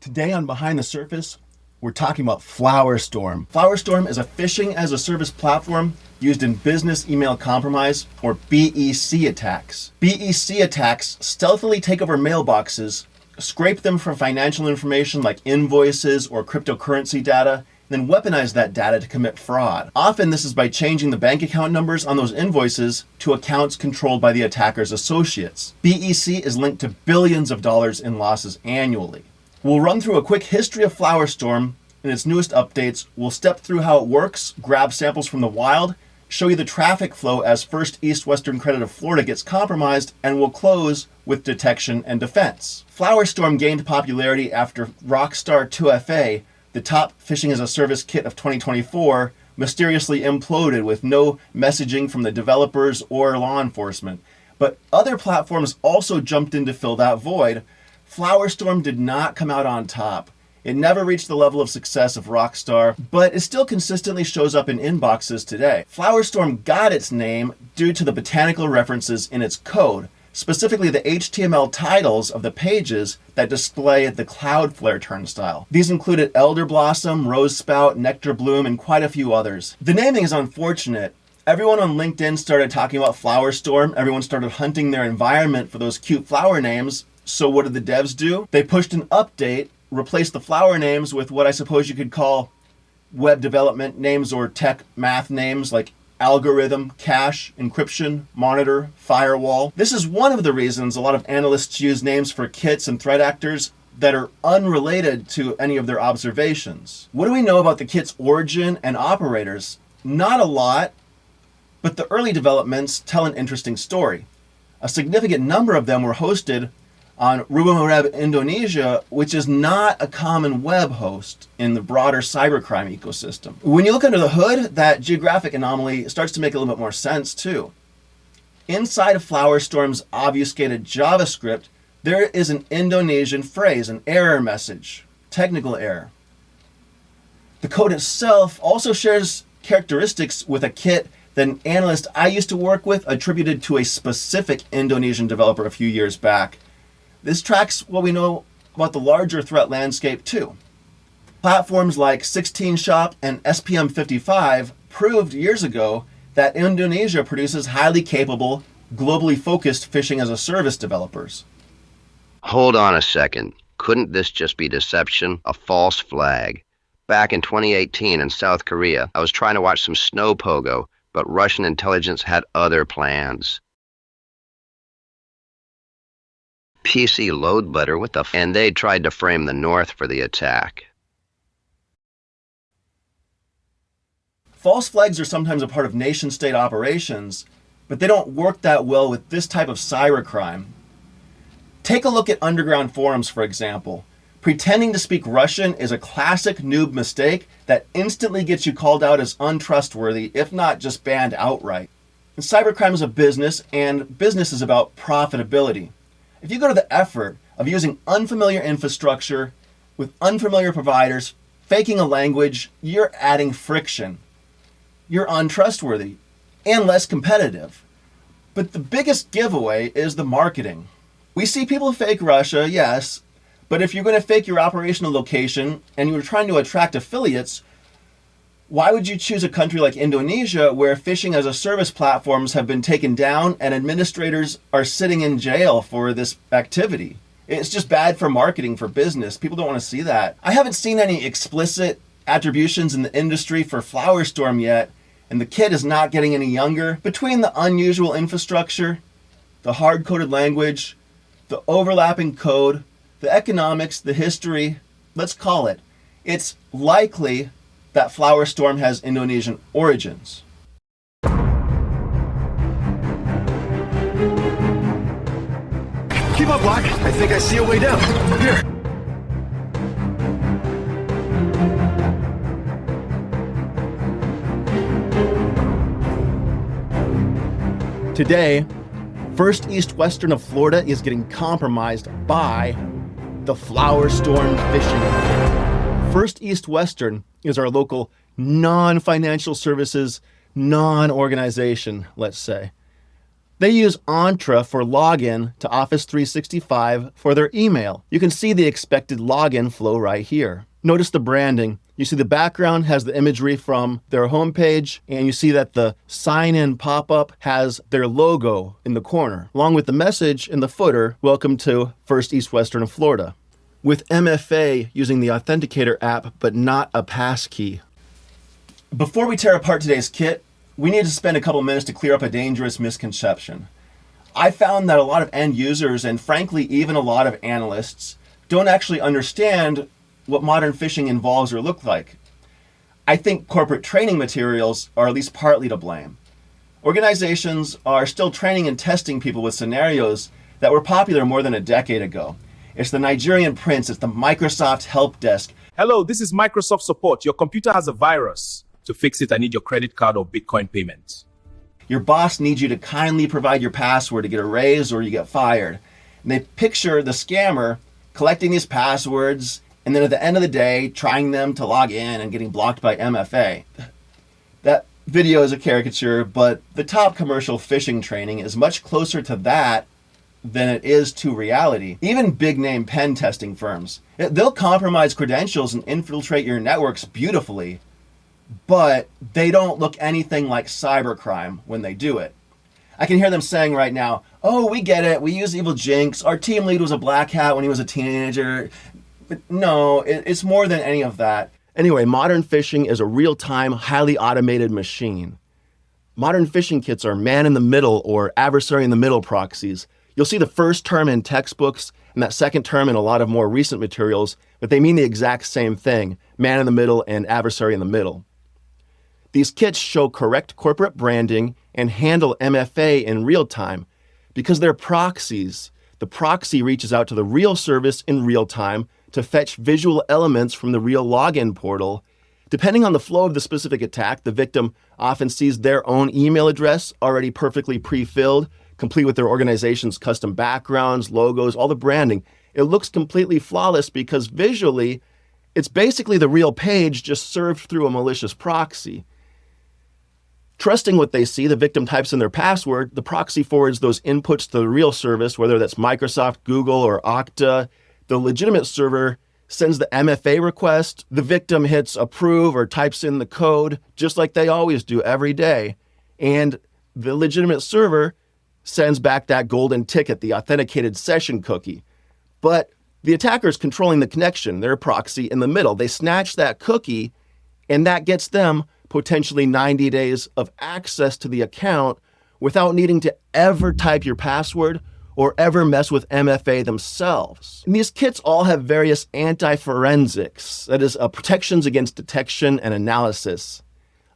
Today on Behind the Surface, we're talking about FlowerStorm. FlowerStorm is a phishing-as-a-service platform used in business email compromise, or BEC attacks. BEC attacks stealthily take over mailboxes, scrape them for financial information like invoices or cryptocurrency data, then weaponize that data to commit fraud. Often this is by changing the bank account numbers on those invoices to accounts controlled by the attacker's associates. BEC is linked to billions of dollars in losses annually. We'll run through a quick history of FlowerStorm and its newest updates. We'll step through how it works, grab samples from the wild, show you the traffic flow as First East Western Credit of Florida gets compromised, and we'll close with detection and defense. FlowerStorm gained popularity after Rockstar 2FA, the top phishing-as-a-service kit of 2024, mysteriously imploded with no messaging from the developers or law enforcement. But other platforms also jumped in to fill that void. FlowerStorm did not come out on top. It never reached the level of success of Rockstar, but it still consistently shows up in inboxes today. FlowerStorm got its name due to the botanical references in its code, specifically the HTML titles of the pages that display the Cloudflare turnstile. These included Elder Blossom, Rose Spout, Nectar Bloom, and quite a few others. The naming is unfortunate. Everyone on LinkedIn started talking about FlowerStorm. Everyone started hunting their environment for those cute flower names. So what did the devs do? They pushed an update, replaced the flower names with what I suppose you could call web development names or tech math names like algorithm, cache, encryption, monitor, firewall. This is one of the reasons a lot of analysts use names for kits and threat actors that are unrelated to any of their observations. What do we know about the kit's origin and operators? Not a lot, but the early developments tell an interesting story. A significant number of them were hosted on Rubumareb Indonesia, which is not a common web host in the broader cybercrime ecosystem. When you look under the hood, that geographic anomaly starts to make a little bit more sense too. Inside of FlowerStorm's obfuscated JavaScript, there is an Indonesian phrase, an error message, technical error. The code itself also shares characteristics with a kit that an analyst I used to work with attributed to a specific Indonesian developer a few years back. This tracks what we know about the larger threat landscape too. Platforms like 16shop and SPM55 proved years ago that Indonesia produces highly capable, globally focused phishing-as-a-service developers. Hold on a second. Couldn't this just be deception? A false flag? Back in 2018 in South Korea, I was trying to watch some snow pogo, but Russian intelligence had other plans. PC load butter, what the f? And they tried to frame the North for the attack. False flags are sometimes a part of nation-state operations, but they don't work that well with this type of cybercrime. Take a look at underground forums, for example. Pretending to speak Russian is a classic noob mistake that instantly gets you called out as untrustworthy, if not just banned outright. And cybercrime is a business, and business is about profitability. If you go to the effort of using unfamiliar infrastructure with unfamiliar providers, faking a language, you're adding friction. You're untrustworthy and less competitive. But the biggest giveaway is the marketing. We see people fake Russia, yes, but if you're going to fake your operational location and you're trying to attract affiliates, why would you choose a country like Indonesia where phishing-as-a-service platforms have been taken down and administrators are sitting in jail for this activity? It's just bad for marketing, for business. People don't want to see that. I haven't seen any explicit attributions in the industry for FlowerStorm yet, and the kit is not getting any younger. Between the unusual infrastructure, the hard-coded language, the overlapping code, the economics, the history, let's call it, it's likely that FlowerStorm has Indonesian origins. Keep up, Black. I think I see a way down. Here. Today, First East Western of Florida is getting compromised by the FlowerStorm phishing. First East Western is our local non-financial services, non-organization, let's say. They use Entra for login to Office 365 for their email. You can see the expected login flow right here. Notice the branding. You see the background has the imagery from their homepage, and you see that the sign-in pop-up has their logo in the corner, along with the message in the footer, "Welcome to First East Western Florida," with MFA using the Authenticator app, but not a passkey. Before we tear apart today's kit, we need to spend a couple minutes to clear up a dangerous misconception. I found that a lot of end users, and frankly, even a lot of analysts, don't actually understand what modern phishing involves or look like. I think corporate training materials are at least partly to blame. Organizations are still training and testing people with scenarios that were popular more than a decade ago. It's the Nigerian prince, it's the Microsoft help desk. Hello, this is Microsoft support. Your computer has a virus. To fix it, I need your credit card or Bitcoin payment. Your boss needs you to kindly provide your password to get a raise or you get fired. And they picture the scammer collecting these passwords and then at the end of the day, trying them to log in and getting blocked by MFA. That video is a caricature, but the top commercial phishing training is much closer to that than it is to reality. Even big name pen testing firms, they'll compromise credentials and infiltrate your networks beautifully, but they don't look anything like cybercrime when they do it. I can hear them saying right now, "Oh, we get it. We use Evil Jinx. Our team lead was a black hat when he was a teenager." But no, it's more than any of that. Anyway, modern phishing is a real-time, highly automated machine. Modern phishing kits are man-in-the-middle or adversary-in-the-middle proxies. You'll see the first term in textbooks and that second term in a lot of more recent materials, but they mean the exact same thing, man-in-the-middle and adversary-in-the-middle. These kits show correct corporate branding and handle MFA in real time. Because they're proxies, the proxy reaches out to the real service in real time to fetch visual elements from the real login portal. Depending on the flow of the specific attack, the victim often sees their own email address already perfectly pre-filled, complete with their organization's custom backgrounds, logos, all the branding. It looks completely flawless because visually, it's basically the real page just served through a malicious proxy. Trusting what they see, the victim types in their password, the proxy forwards those inputs to the real service, whether that's Microsoft, Google, or Okta. The legitimate server sends the MFA request, the victim hits approve or types in the code, just like they always do every day. And the legitimate server sends back that golden ticket, the authenticated session cookie. But the attacker's controlling the connection, their proxy in the middle. They snatch that cookie, and that gets them potentially 90 days of access to the account without needing to ever type your password or ever mess with MFA themselves. And these kits all have various anti-forensics, that is, protections against detection and analysis.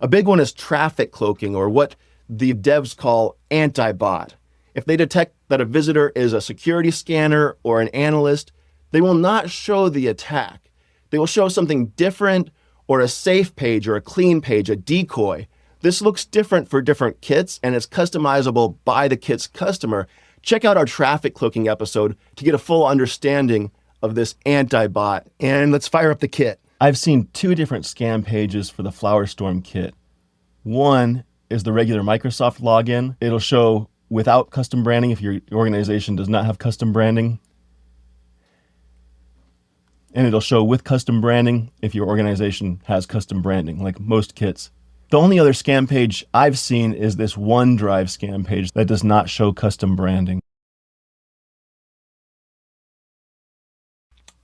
A big one is traffic cloaking, or what the devs call anti-bot. If they detect that a visitor is a security scanner or an analyst, they will not show the attack. They will show something different, or a safe page or a clean page, a decoy. This looks different for different kits, and it's customizable by the kit's customer. Check out our traffic cloaking episode to get a full understanding of this anti-bot. And let's fire up the kit. I've seen two different scam pages for the FlowerStorm kit. One is the regular Microsoft login. It'll show without custom branding if your organization does not have custom branding. And it'll show with custom branding if your organization has custom branding, like most kits. The only other scam page I've seen is this OneDrive scam page that does not show custom branding.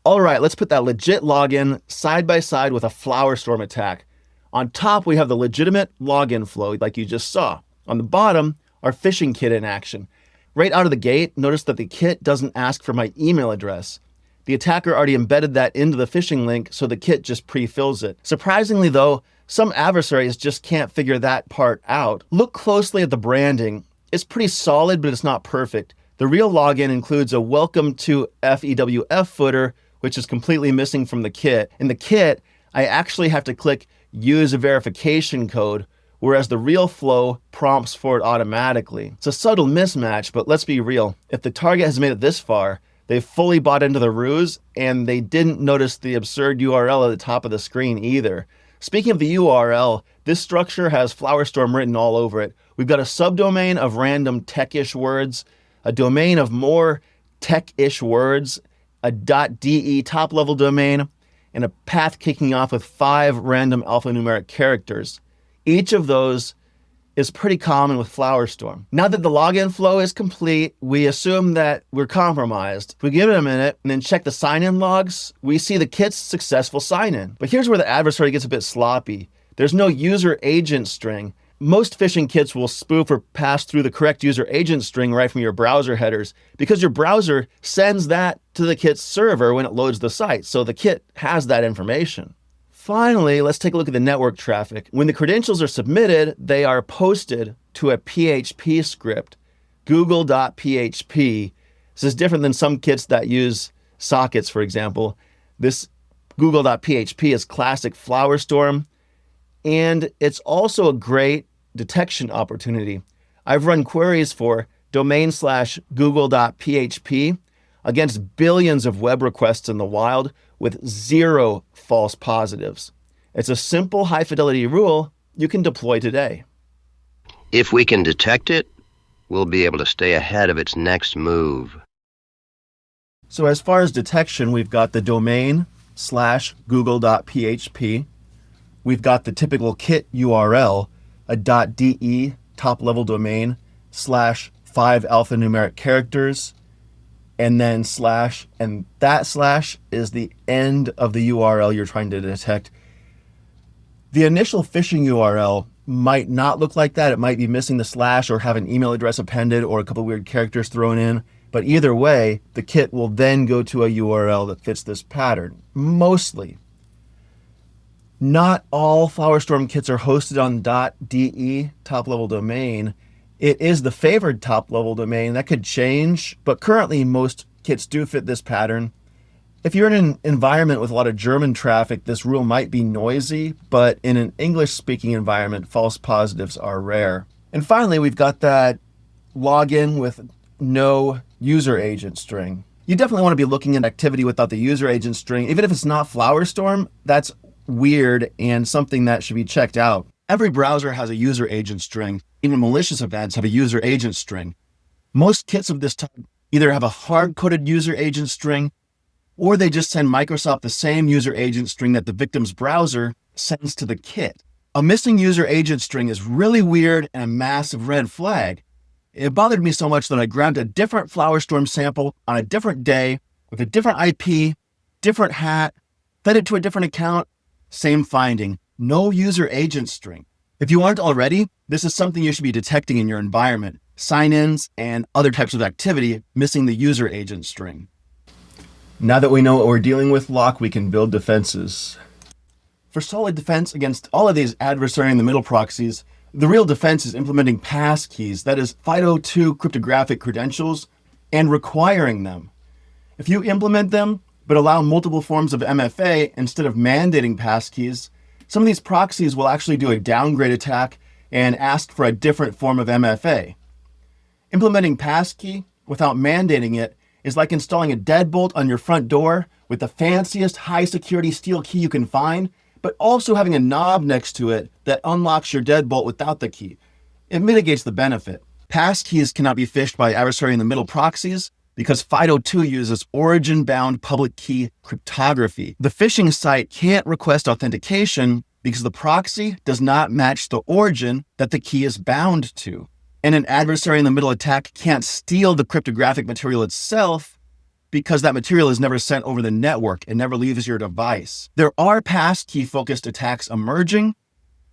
All right, let's put that legit login side by side with a FlowerStorm attack. On top, we have the legitimate login flow like you just saw. On the bottom, our phishing kit in action. Right out of the gate, notice that the kit doesn't ask for my email address. The attacker already embedded that into the phishing link, so the kit just pre-fills it. Surprisingly though, some adversaries just can't figure that part out. Look closely at the branding. It's pretty solid, but it's not perfect. The real login includes a welcome to FIDO2 footer, which is completely missing from the kit. In the kit, I actually have to click use a verification code, whereas the real flow prompts for it automatically. It's a subtle mismatch, but let's be real. If the target has made it this far, they fully bought into the ruse, and they didn't notice the absurd URL at the top of the screen either. Speaking of the URL, this structure has FlowerStorm written all over it. We've got a subdomain of random tech-ish words, a domain of more tech-ish words, a .de top-level domain, and a path kicking off with 5 random alphanumeric characters. Each of those is pretty common with FlowerStorm. Now that the login flow is complete, we assume that we're compromised. If we give it a minute and then check the sign-in logs, we see the kit's successful sign-in. But here's where the adversary gets a bit sloppy. There's no user agent string. Most phishing kits will spoof or pass through the correct user agent string right from your browser headers because your browser sends that to the kit's server when it loads the site, so the kit has that information. Finally, let's take a look at the network traffic. When the credentials are submitted, they are posted to a PHP script, google.php. This is different than some kits that use sockets, for example. This google.php is classic FlowerStorm, and it's also a great detection opportunity. I've run queries for domain/google.php against billions of web requests in the wild with 0 false positives. It's a simple high-fidelity rule you can deploy today. If we can detect it, we'll be able to stay ahead of its next move. So as far as detection, we've got the domain/google.php. We've got the typical kit URL, a .de top-level domain /5 alphanumeric characters, and then /, and that / is the end of the URL you're trying to detect. The initial phishing URL might not look like that. It might be missing the / or have an email address appended or a couple weird characters thrown in. But either way, the kit will then go to a URL that fits this pattern, mostly. Not all FlowerStorm kits are hosted on .de top-level domain. It is the favored top-level domain. That could change, but currently most kits do fit this pattern. If you're in an environment with a lot of German traffic, this rule might be noisy, but in an English-speaking environment, false positives are rare. And finally, we've got that login with no user agent string. You definitely want to be looking at activity without the user agent string. Even if it's not FlowerStorm, that's weird and something that should be checked out. Every browser has a user agent string. Even malicious events have a user agent string. Most kits of this type either have a hard-coded user agent string, or they just send Microsoft the same user agent string that the victim's browser sends to the kit. A missing user agent string is really weird and a massive red flag. It bothered me so much that I grabbed a different FlowerStorm sample on a different day with a different IP, different hat, fed it to a different account, same finding, no user agent string. If you aren't already, this is something you should be detecting in your environment, sign-ins and other types of activity missing the user agent string. Now that we know what we're dealing with, Locke, we can build defenses. For solid defense against all of these adversary in the middle proxies, the real defense is implementing passkeys, that is FIDO2 cryptographic credentials, and requiring them. If you implement them, but allow multiple forms of MFA instead of mandating passkeys, some of these proxies will actually do a downgrade attack and ask for a different form of MFA. Implementing passkey without mandating it is like installing a deadbolt on your front door with the fanciest high security steel key you can find, but also having a knob next to it that unlocks your deadbolt without the key. It mitigates the benefit. Passkeys cannot be phished by adversary in the middle proxies because FIDO2 uses origin-bound public key cryptography. The phishing site can't request authentication because the proxy does not match the origin that the key is bound to. And an adversary in the middle attack can't steal the cryptographic material itself because that material is never sent over the network and never leaves your device. There are passkey-focused attacks emerging.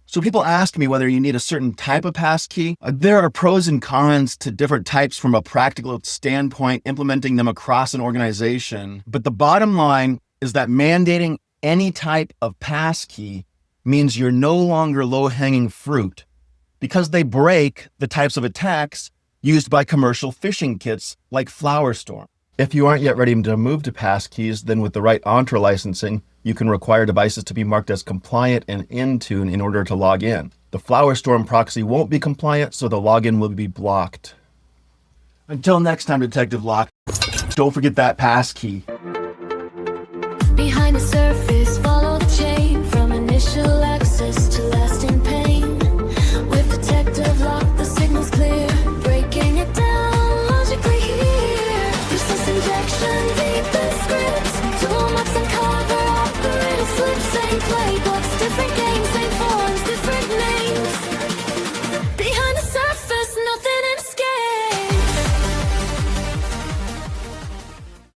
So people ask me whether you need a certain type of passkey. There are pros and cons to different types from a practical standpoint, implementing them across an organization. But the bottom line is that mandating any type of passkey means you're no longer low-hanging fruit because they break the types of attacks used by commercial phishing kits like FlowerStorm. If you aren't yet ready to move to passkeys, then with the right Entra licensing, you can require devices to be marked as compliant and in tune in order to log in. The FlowerStorm proxy won't be compliant, so the login will be blocked. Until next time, Detective Locke, don't forget that passkey. Behind the surface, follow the change.